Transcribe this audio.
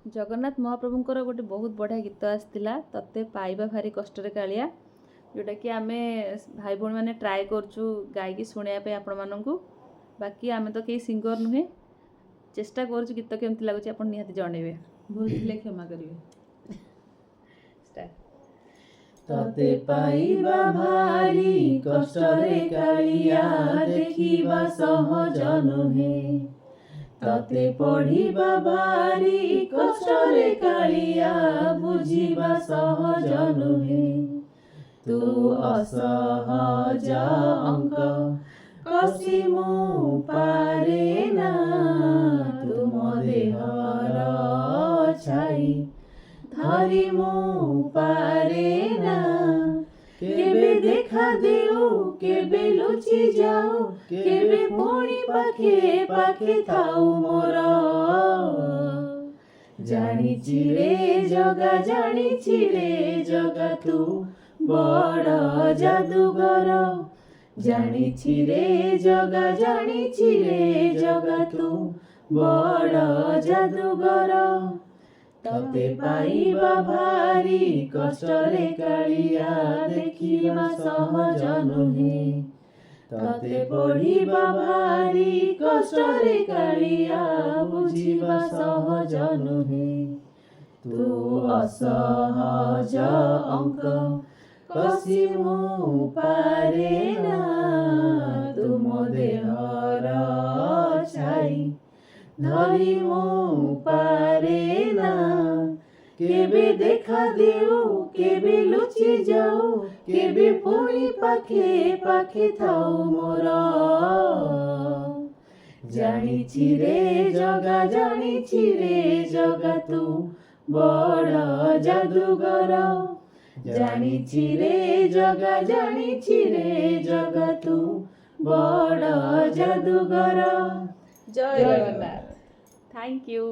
जगन्नाथ महाप्रभुंकर गोटे बहुत बढ़िया गीत आसला तते पाइबा भारी कष्ट कालिया जोटा कि आम भाई भौणी मैंने ट्राए करचु गायकी शुणापी आपण मानू बाकी आम तो कई सिंगर नुहे चेष्टा करूँ गीत केमती लगुच आप निहाती जनइबे भूल थे क्षमा करेंगे। तते पाइबा भारी कष्ट रे कालिया देखिबा सहज नुहे तते पढ़िबा भारी कष्ट रे कालिया बुझिबा सहज नुहे तू असहज अंक कसी मु पारे ना तुम देहर छाई धरी मु पारे ना केबे देखा देऊ केबे लुचि जाऊ केबे पुणी पाखे पाखे थाऊ मोर जानिछि रे जगा तू बड़ जादूगर जानिछि रे जगा तू बड़ जादूगर तते पाइबा भारी कष्ट रे कालिया देखिबा सहज नुहे तते पढ़िबा भारी कष्ट रे कालिया बुझिबा सहज नुहे तू असहज अंक कसी मु पारे ना तुम देहर छाई धरी मु पारे ना केबे देखा देऊ केबे लुचि जाऊ केबे पुणी पाखे पाखे थाऊ मोर जानिछि रे जगा तू बड़ जादूगर जानिछि रे जगा तू बड़ जादूगर। जय जगन्नाथ। Thank you.